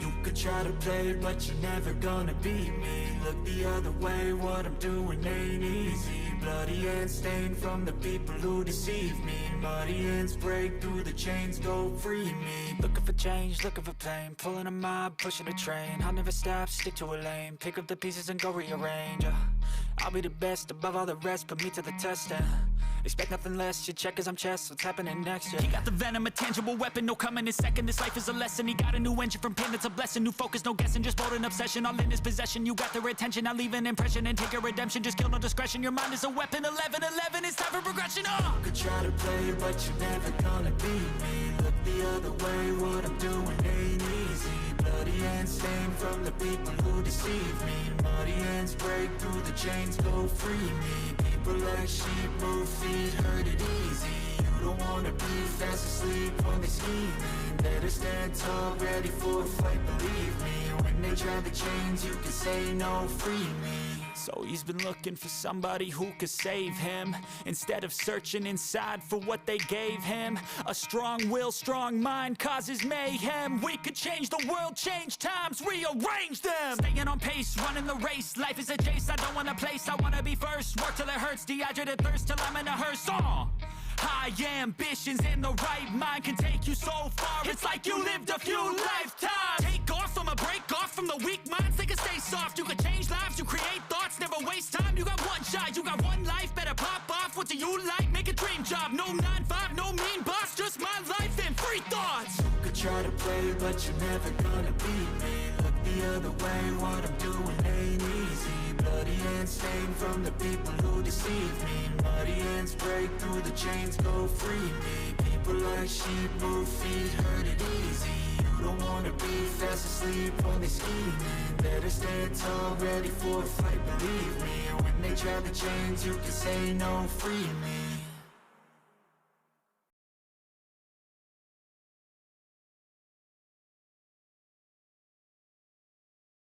You could try to play, but you're never gonna beat me. Look the other way, what I'm doing ain't easy. Bloody hands stained from the people who deceive me. Muddy hands break through the chains, go free me. Looking for change, looking for pain. Pulling a mob, pushing a train. I'll never stop, stick to a lane. Pick up the pieces and go rearrange. I'll be the best above all the rest, put me to the test and expect nothing less, you check as I'm chess, what's happening next, yeah. He got the venom, a tangible weapon, no coming in second. This life is a lesson, he got a new engine from pain, it's a blessing. New focus, no guessing, just bold and obsession. All in his possession, you got their attention. I'll leave an impression and take your redemption. Just kill, no discretion, your mind is a weapon. 11-11, it's time for progression, You could try to play, but you're never gonna beat me. Look the other way, what I'm doing ain't easy. Bloody hands stained from the people who deceive me. Muddy hands break through the chains, go free me. People like sheep move feet, hurt it easy. You don't wanna be fast asleep when they scheming. Better stand tall, ready for a fight, believe me. When they try the chains, you can say no, free me. So he's been looking for somebody who could save him, instead of searching inside for what they gave him. A strong will, strong mind causes mayhem. We could change the world, change times, rearrange them. Staying on pace, running the race. Life is a chase, I don't want a place, I wanna be first. Work till it hurts, dehydrated thirst till I'm in a hearse. High ambitions in the right mind can take you so far. It's like you lived a few lifetimes. Take off from a break off from the weak minds. They can stay soft. You can change lives. You create thoughts. Never waste time. You got one shot. You got one life. Better pop off. What do you like? Make a dream job. No 9-5. No mean boss. Just my life and free thoughts. You could try to play, but you're never gonna beat me. Look the other way. What I'm doing ain't easy. Bloody hands stained from the people who deceive me. Muddy hands break through the chains, go free me. People like sheep move feet, hurt it easy. You don't wanna be fast asleep when they scheming. Better stand tall, ready for a fight, believe me. When they try the chains, you can say no, free me.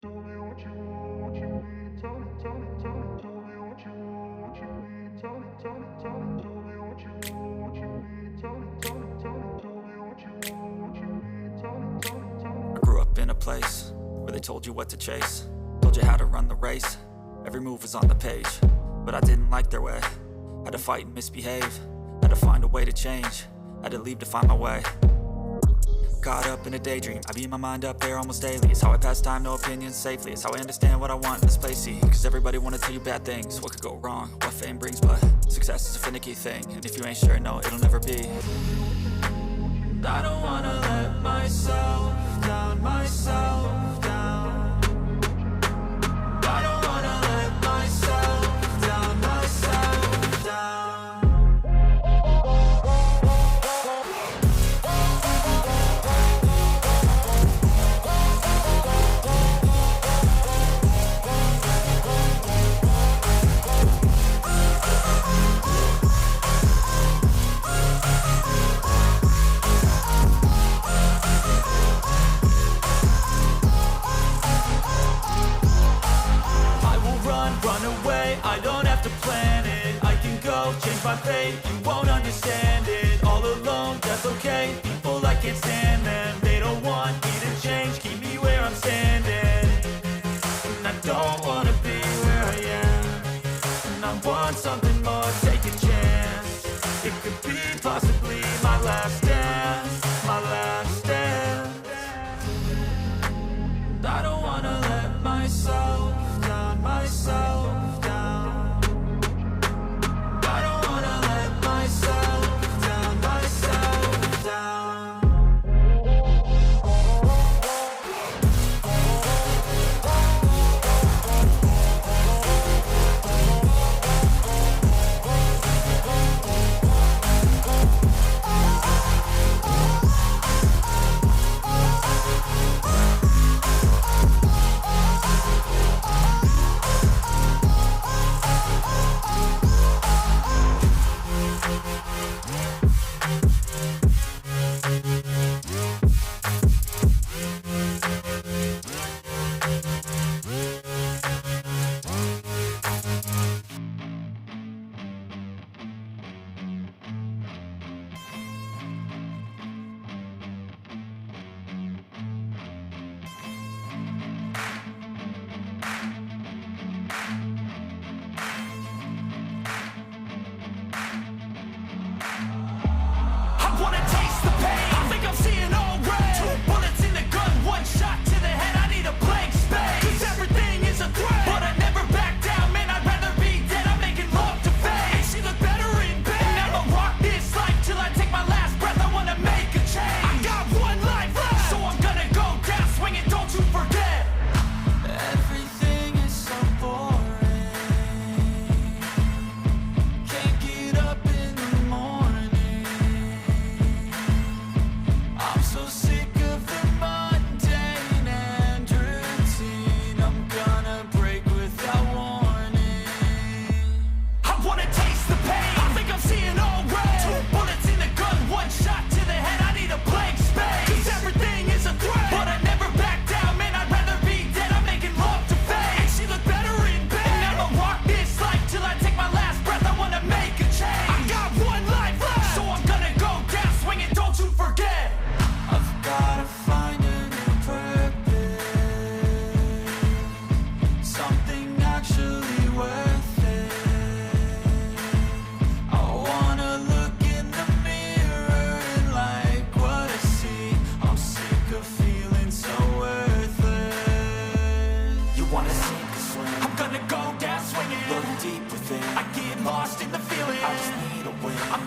Tell me what you want, what you need. Tell me, tell me, tell me, tell me what you want, what you need. Tell me, tell me, tell me, tell me what you want, what you need. Tell me, tell me, tell me, tell me what you want, what you need. Tell me, tell me, tell me. I grew up in a place where they told you what to chase, told you how to run the race. Every move was on the page, but I didn't like their way. Had to fight and misbehave, had to find a way to change, had to leave to find my way. Caught up in a daydream, I beat my mind up there almost daily. It's how I pass time, no opinions safely. It's how I understand what I want in this place, see. Cause everybody wanna tell you bad things, what could go wrong, what fame brings. But success is a finicky thing, and if you ain't sure, no, it'll never be. I don't wanna let myself down, myself down. I don't wanna let myself down, myself down. Run away, I don't have to plan it. I can go, change my fate, you won't understand it. All alone, that's okay, people I can't stand them. They don't want me to change, keep me where I'm standing. And I don't wanna be where I am, and I want something more, take a chance. It could be possibly my last dance, my last dance. And I don't wanna let myself down, myself down. I don't wanna let myself down, myself down.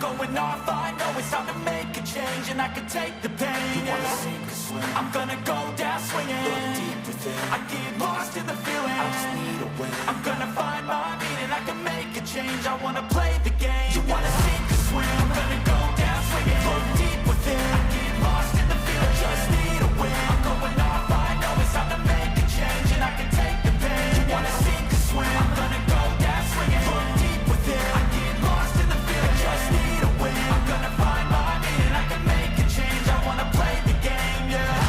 going off, I know it's time to make a change, and I can take the pain. You wanna sink or swim? I'm gonna go down swinging. Look deep within. I get lost in the feeling. I just need a win. I'm gonna find my meaning. I can make a change. I wanna play the game. You wanna sink or swim? I'm gonna go down swinging. Look deep within. I get lost in the feeling. Just need a win. I'm going off. I know it's time to make a change, and I can take the pain. You wanna sink or swim? I'm gonna go down swinging. Look deep within. I get lost in the feeling. Just need a win. I'm gonna find my meaning. I can make a change. I wanna play the game. Yeah.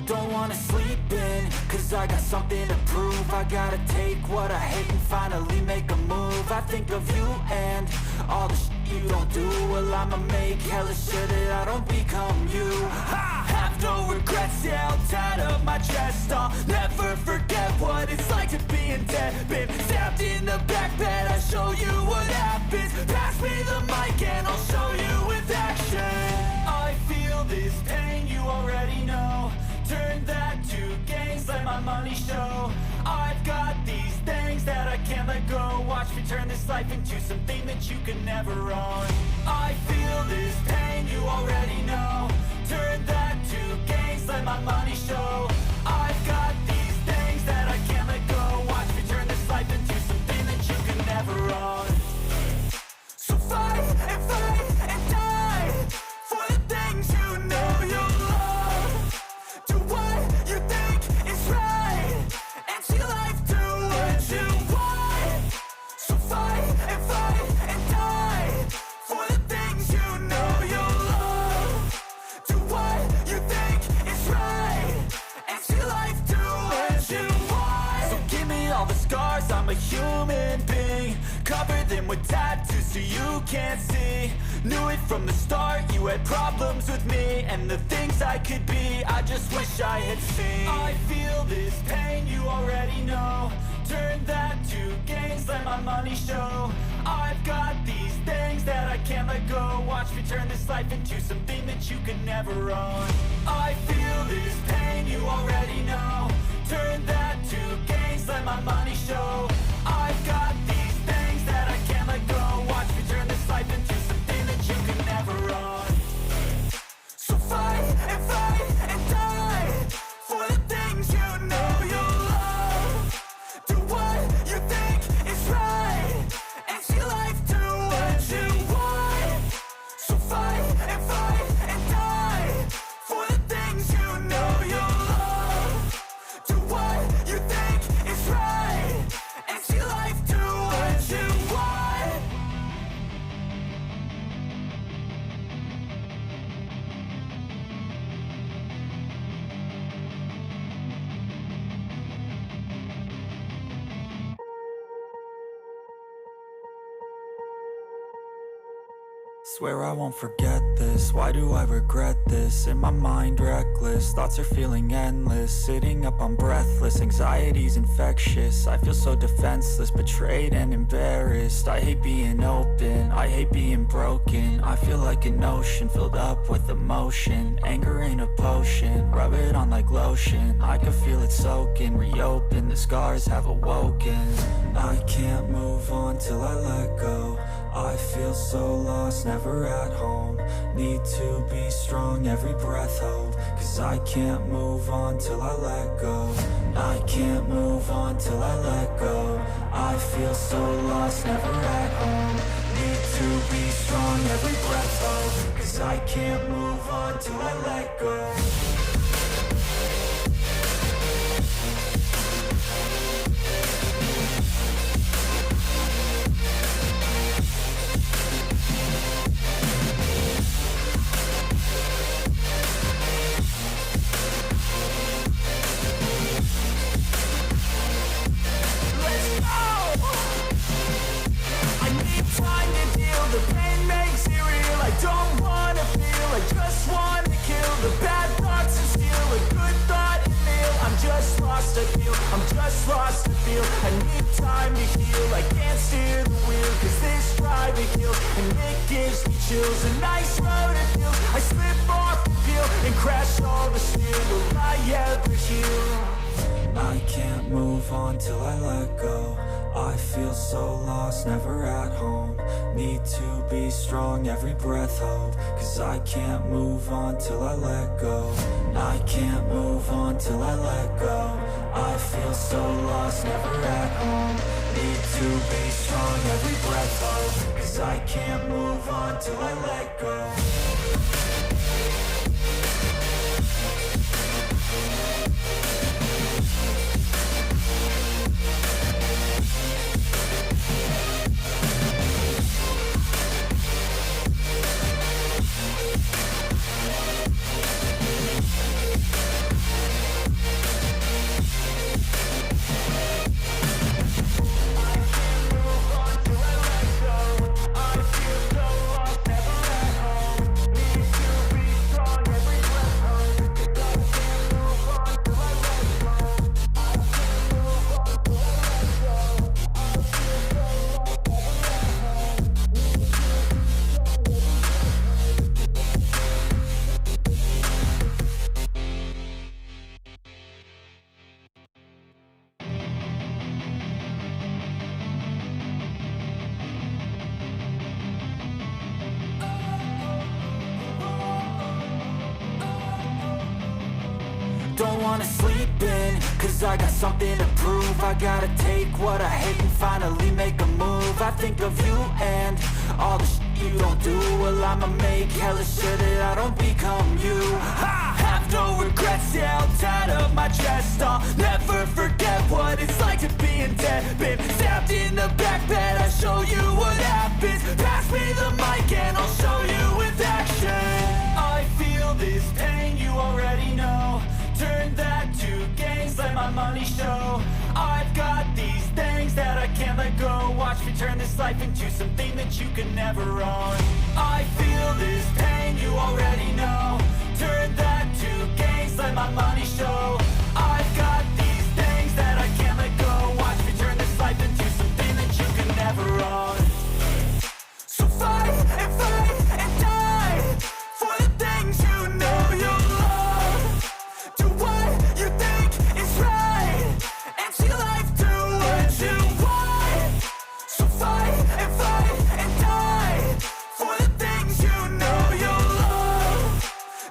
Don't wanna sleep in, cause I got something to prove. I gotta take what I hate and finally make a move. I think of you and all the shit you don't do. Well, I'ma make hella sure that I don't become you. I have no regrets, yeah, I'll tie up my chest. I'll never forget what it's like to be in debt. Been stabbed in the back bed, I'll show you what happens. Pass me the mic and I'll show you with action. I feel this pain, you already know. Turn that to gains, let my money show. I've got these things that I can't let go. Watch me turn this life into something that you could never own. I feel this pain, you already know. Turn that to gains, let my money show. I've got these things that I can't let go. Watch me turn this life into something that you could never own. So fight and die for the things you know you love. Do what you think is right, and see life do what you want. So fight and die for the things you know you love. Do what you think is right, and see life do what you want. So give me all the scars, I'm a human being. Cover them with tattoos so you can't see. Knew it from the start, you had problems with me and the things I could be, I just wish I had seen. I feel this pain, you already know. Turn that to gains, let my money show. I've got these things that I can't let go. Watch me turn this life into something that you could never own. I feel this pain, you already know. Turn that to gains, let my money show. I've got these things that I can't let go. Watch me turn this life into something that you could never own. So fight and die for the things you know you love. Do what you think is right, and see life do what you want. So fight and die for the things you know you love. Do what you think is right, and see life do what you want. Swear I won't forget this, why do I regret this? In my mind reckless, thoughts are feeling endless. Sitting up, I'm breathless, anxiety's infectious. I feel so defenseless, betrayed and embarrassed. I hate being open, I hate being broken. I feel like an ocean filled up with emotion. Anger ain't a potion, rub it on like lotion. I can feel it soaking, reopen, the scars have awoken. I can't move on till I let go. I feel so lost, never at home. Need to be strong, every breath hold. Cause I can't move on till I let go. I can't move on till I let go. I feel so lost, never at home. Need to be strong, every breath hold. Cause I can't move on till I let go. lost to feel. I need time to heal, I can't steer the wheel, cause this driving kills, and it gives me chills. A nice road it feels, I slip off the peel and crash all the steel. Will I ever heal? I can't move on till I let go. I feel so lost, never at home. Need to be strong, every breath hold, cause I can't move on till I let go. I can't move on till I let go. I feel so lost, never at home. Need to be strong, every breath hold, cause I can't move on till I let go. Don't wanna sleep in, cause I got something to prove. I gotta take what I hate and finally make a move. I think of you and all the shit you don't do. Well, I'ma make hella sure that I don't become you. I have no regrets, yeah, I'll tie up my chest. I'll never forget what it's like to be in debt. Been stabbed in the back bed, I'll show you what happens. Pass me the mic and I'll show you with action. I feel this pain, you already know. Turn that to gains, let my money show. I've got these things that I can't let go. Watch me turn this life into something that you can never own. I feel this pain, you already know. Turn that to gains, let my money show. I've got these things that I can't let go. Watch me turn this life into something that you can never own. So fight and die for the things you know you love. Do what you think is right, and see life do what you want. So fight and die for the things you know you love.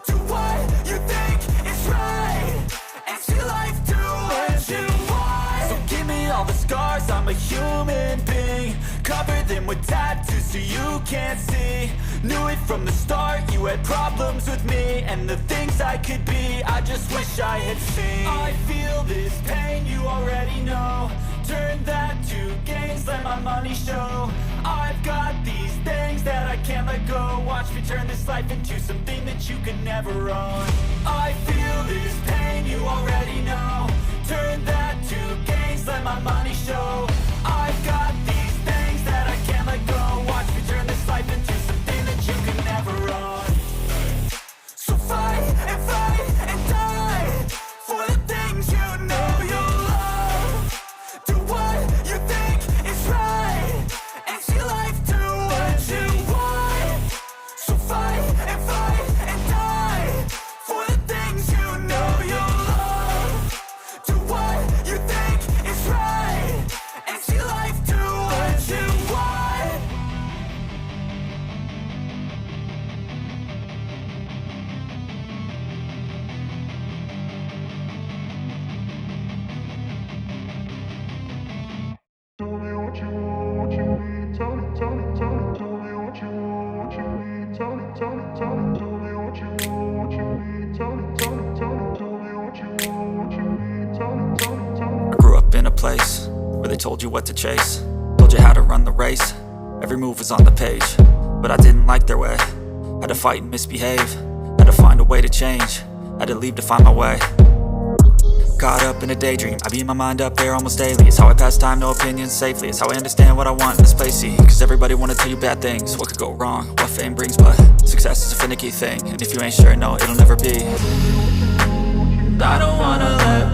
Do what you think is right, and see life do what you want. So give me all the scars, I'm a human being. Cover them with tattoos so you can't see. Knew it from the start, you had problems with me and the things I could be, I just wish I had seen. I feel this pain, you already know. Turn that to gains, let my money show. I've got these things that I can't let go. Watch me turn this life into something that you can never own. I feel this pain, you already know. Turn that to gains, let my money show. I've got these things that I can't let go. Watch me turn this life into something that you can never own. So fight and die for the things you know you love. Do what you think is right, and see life do what you want. So fight and die for the things you know you love. Do what you think is right, and see life do what you want. Tell me what you want, what you need. Tell me. Tell me what you want, what you need. Tell me. Tell me what you want, what you need. Tell me what you want, what you need. Tell me. I grew up in a place where they told you what to chase, told you how to run the race. Every move was on the page, but I didn't like their way. Had to fight and misbehave, had to find a way to change, had to leave to find my way. Caught up in a daydream, I beat my mind up there almost daily. It's how I pass time, no opinions safely. It's how I understand what I want in this place, see. Cause everybody wanna tell you bad things, what could go wrong, what fame brings. But success is a finicky thing, and if you ain't sure, no, it'll never be. I don't wanna let